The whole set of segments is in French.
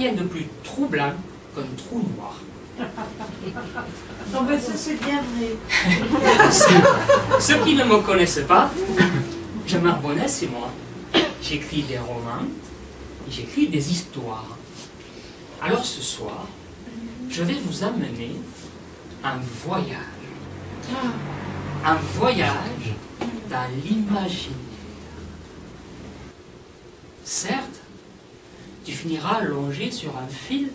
rien de plus troublant qu'un trou noir. Non, ben ça c'est bien vrai. Ceux qui ne me connaissent pas, je m'abonnais, c'est moi. J'écris des romans, j'écris des histoires. Alors ce soir, je vais vous amener un voyage. Un voyage dans l'imaginaire. Certes, tu finiras allongé sur un fil,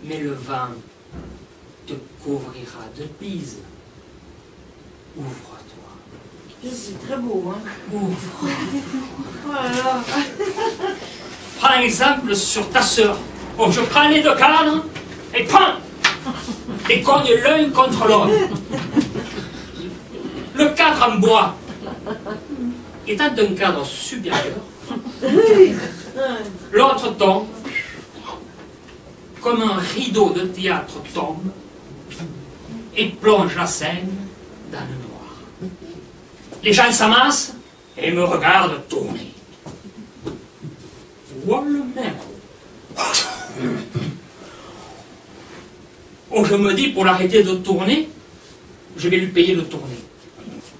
mais le vent te couvrira de bises. Ouvre-toi. C'est très beau, hein. Ouvre. Voilà. Prends exemple sur ta sœur. Oh, je prends les deux cadres et prends et cogne l'un contre l'autre. Le cadre en bois étant un cadre supérieur, l'autre tombe comme un rideau de théâtre tombe et plonge la scène dans le noir. Les gens s'amassent et me regardent tourner. Voilà le mec. Oh, je me dis, pour l'arrêter de tourner, je vais lui payer le tourner.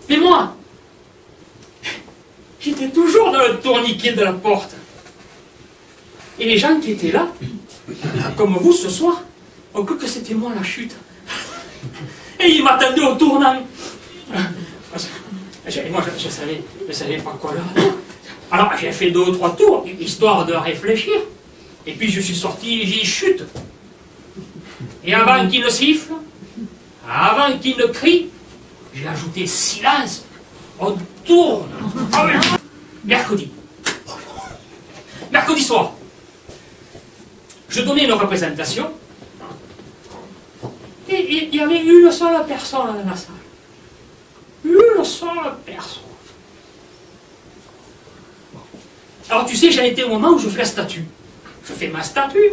Mais moi, j'étais toujours dans le tourniquet de la porte. Et les gens qui étaient là, comme vous ce soir, ont cru que c'était moi la chute. Et ils m'attendaient au tournant. Et moi, je savais pas quoi leur dire. Alors, j'ai fait 2 ou 3 tours, histoire de réfléchir. Et puis, je suis sorti et j'ai chute. Et avant qu'il ne siffle, avant qu'il ne crie, j'ai ajouté silence. On tourne. Mercredi. Mercredi soir. Je donnais une représentation. Et il y avait une seule personne dans la salle. Une seule personne. Alors tu sais, j'en étais au moment où je fais la statue. Je fais ma statue.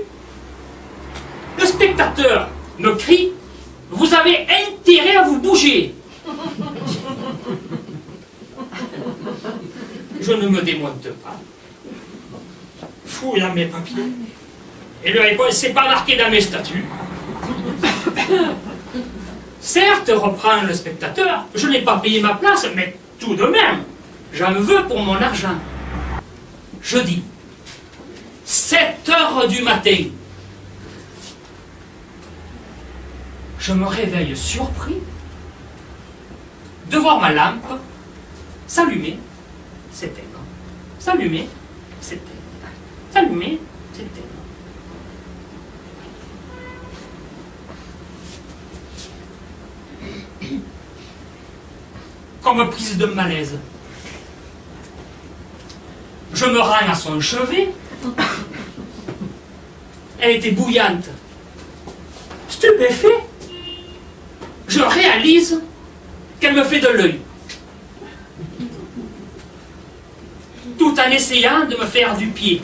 Le spectateur me crie, vous avez intérêt à vous bouger. Je ne me démonte pas. Fouille dans mes papiers. Et lui répond, c'est pas marqué dans mes statuts. Certes, reprend le spectateur, je n'ai pas payé ma place, mais tout de même, j'en veux pour mon argent. Je dis, 7 heures du matin, je me réveille surpris de voir ma lampe s'allumer, s'éteindre, s'allumer, s'éteindre, s'allumer, s'éteindre. Comme prise de malaise. Je me rends à son chevet. Elle était bouillante. Stupéfait, je réalise qu'elle me fait de l'œil. Tout en essayant de me faire du pied.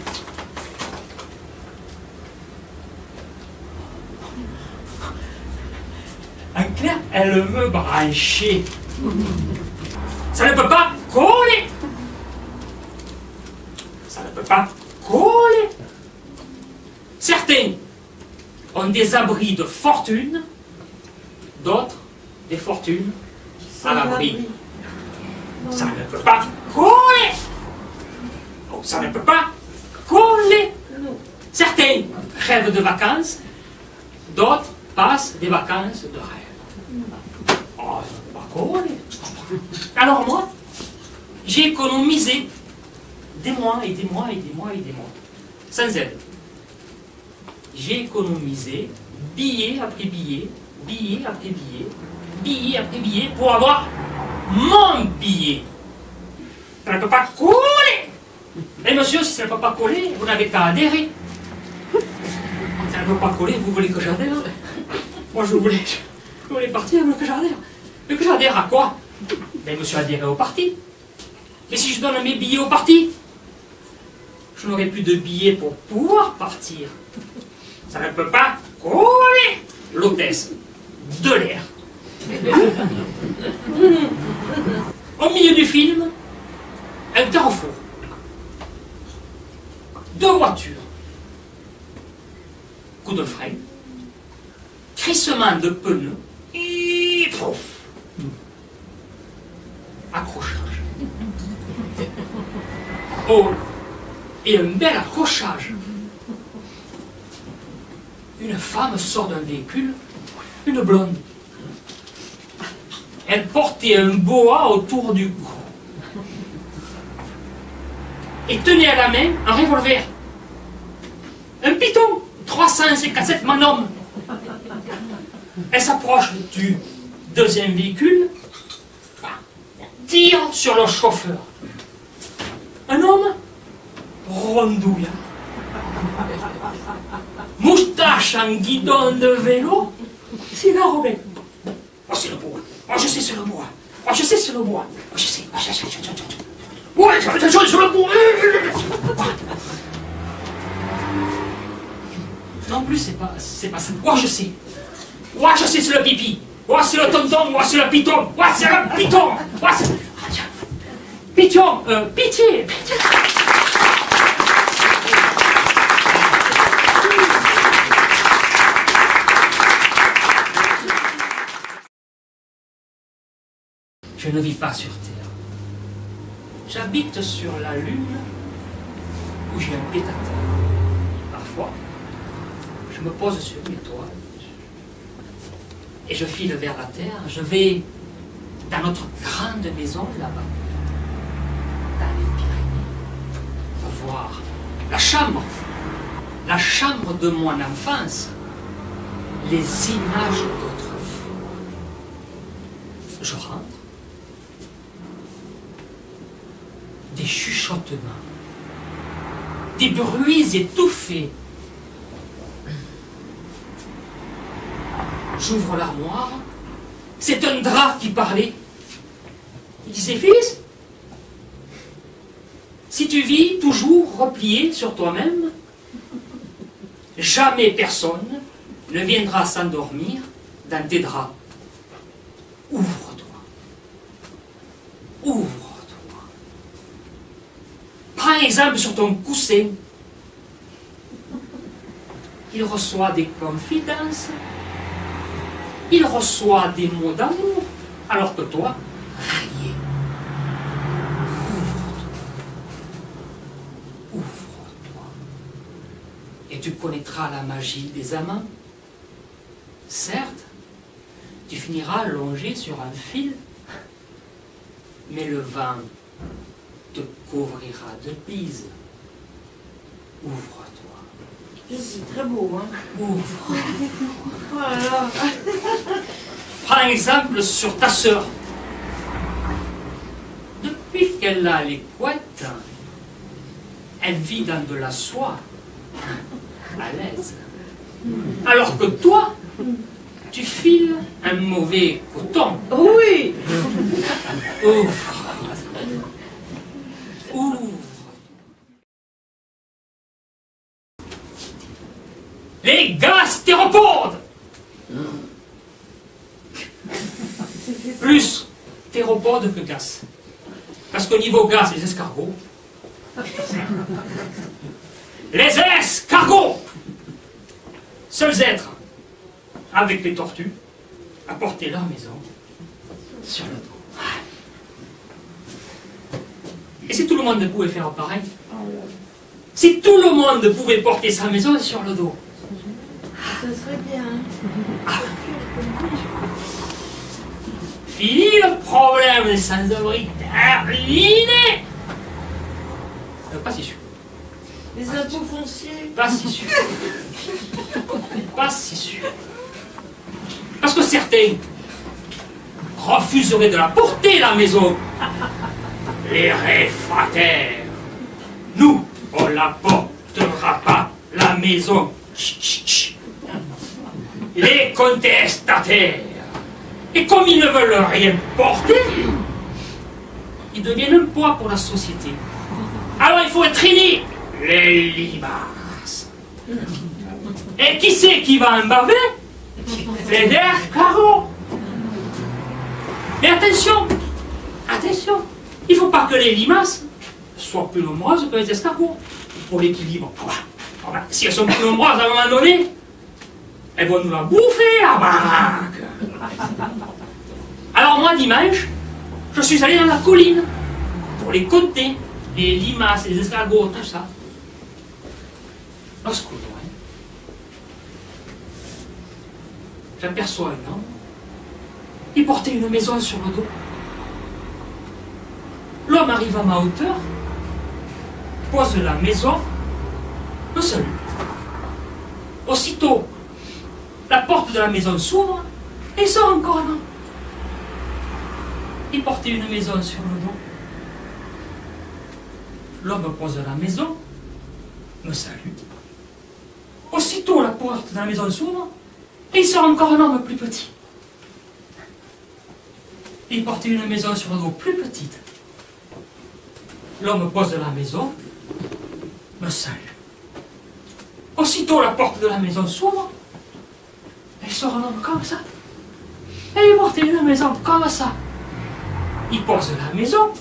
En clair, elle me branchait. Ça ne peut pas coller. Ça ne peut pas coller. Certains ont des abris de fortune, d'autres des fortunes à l'abri. Ça ne peut pas coller. Oh, ça ne peut pas coller. Certains rêvent de vacances, d'autres passent des vacances de rêve. Oh, ça ne peut pas coller. Alors moi, j'ai économisé des mois et des mois et des mois et des mois, sans aide. J'ai économisé billet après billet, billet après billet, billet après billet pour avoir mon billet. Ça ne peut pas coller. Et monsieur, si ça ne peut pas coller, vous n'avez qu'à adhérer. Ça ne peut pas coller, vous voulez que j'adhère? Moi je voulais partir, mais que j'adhère. Mais que j'adhère à quoi? Ben monsieur adhéré au parti. Mais si je donne mes billets au parti, je n'aurai plus de billets pour pouvoir partir. Ça ne peut pas coller. L'hôtesse de l'air. Au milieu du film, un carrefour. 2 voitures. coup de frein, crissement de pneus, et pouf, accrochage. Oh, et un bel accrochage. Une femme sort d'un véhicule, une blonde. Elle portait un boa autour du cou. Et tenait à la main un revolver. Un piton, 357 Magnum. Elle s'approche du deuxième véhicule, tire sur le chauffeur. Un homme rondouillant, moustache en guidon de vélo, cigare au bec. Oh, c'est le bois. Oh, je sais, c'est le bois. Oh, je sais, c'est le bois. Oh, je sais. Ouais, c'est le bois. Non plus, c'est pas ça. Oh, je sais. Oh, je sais, c'est le pipi. Oh, c'est le tonton. Oh, c'est le piton. Oh, c'est le piton. Oh, c'est... Piton. Pitié. Je ne vis pas sur Terre. J'habite sur la Lune, où j'ai un pied-à-terre. Parfois, je me pose sur une étoile, et je file vers la Terre. Je vais dans notre grande maison là-bas, dans les Pyrénées, voir la chambre de mon enfance, les images d'autrefois. Je rentre. Des chuchotements, des bruits étouffés. J'ouvre l'armoire, c'est un drap qui parlait. Il disait, fils, si tu vis toujours replié sur toi-même, jamais personne ne viendra s'endormir dans tes draps. Ouvre-toi. Ouvre. Prends exemple sur ton coussin. Il reçoit des confidences, il reçoit des mots d'amour, alors que toi, rien. Ouvre-toi. Ouvre-toi. Et tu connaîtras la magie des amants. Certes, tu finiras longé sur un fil, mais le vent te couvrira de bises. Ouvre-toi. C'est très beau, hein. Ouvre. Oh là là. Prends exemple sur ta sœur. Depuis qu'elle a les couettes, elle vit dans de la soie, à l'aise. Alors que toi, tu files un mauvais coton. Oui. Ouvre. Ouvre. Les gastéropodes. Plus théropodes que gaz. Parce qu'au niveau gaz, les escargots. Les escargots, seuls êtres avec les tortues à porter leur maison sur le dos. Et si tout le monde pouvait faire pareil? Si tout le monde pouvait porter sa maison sur le dos? Ce serait bien. Fini le problème des sans-abri, terminé. Pas si sûr. Les impôts fonciers. Pas si sûr. Pas si sûr. Parce que certains refuseraient de la porter, la maison. Les réfractaires. Nous, on la portera pas, la maison. Chut, chut, chut. Les contestataires. Et comme ils ne veulent rien porter, ils deviennent un poids pour la société. Alors il faut traîner les limaces. Et qui c'est qui va en baver? Les escargots. Mais attention, attention, il ne faut pas que les limaces soient plus nombreuses que les escargots. Pour l'équilibre. Si elles sont plus nombreuses à un moment donné, elles vont nous la bouffer à baraque. Alors moi, dimanche, je suis allé dans la colline pour les compter, les limaces, les escargots, tout ça. Lorsqu'au loin, j'aperçois un homme qui portait une maison sur le dos. L'homme arrive à ma hauteur, pose la maison, me salue. Aussitôt, la porte de la maison s'ouvre et sort encore un homme. Il portait une maison sur le dos. L'homme pose la maison, me salue. Aussitôt, la porte de la maison s'ouvre et il sort encore un homme plus petit. Il portait une maison sur le dos plus petite. L'homme pose la maison, me salue. Aussitôt, la porte de la maison s'ouvre et il sort un homme comme ça. Et il portait une maison comme ça. Il pose la maison,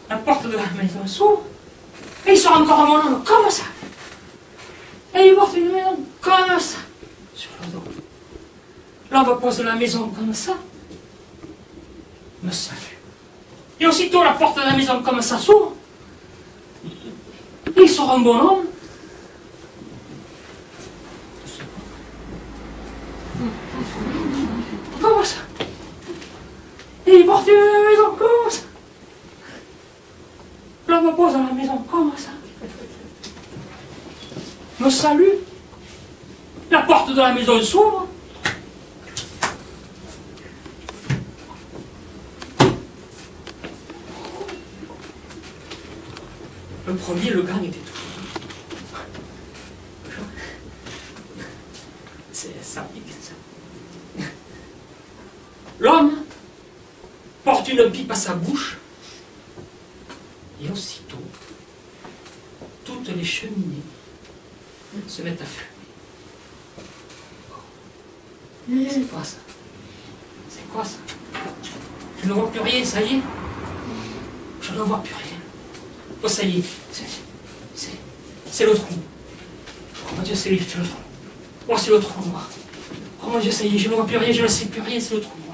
la porte de la maison s'ouvre, et il sort encore un homme comme ça. Et il porte une maison comme ça, sur le dos. L'homme pose la maison comme ça, me salue. Et aussitôt la porte de la maison comme ça s'ouvre, et il sort un bonhomme. Comme ça. Et il porte une maison comme ça. L'homme pose la maison comme ça. Me salue. La porte de la maison s'ouvre. Le premier, le gang était tout. Ça pique, ça. L'homme porte une pipe à sa bouche et aussitôt, toutes les cheminées se mettent à fumer. C'est quoi ça? C'est quoi ça? Je ne vois plus rien, ça y est. Je ne vois plus rien. Oh, ça y est. C'est le trou. Oh mon Dieu, c'est le trou. Oh, c'est le trou noir. Oh mon Dieu, ça y est, je ne vois plus rien, je ne sais plus rien, c'est le trou noir.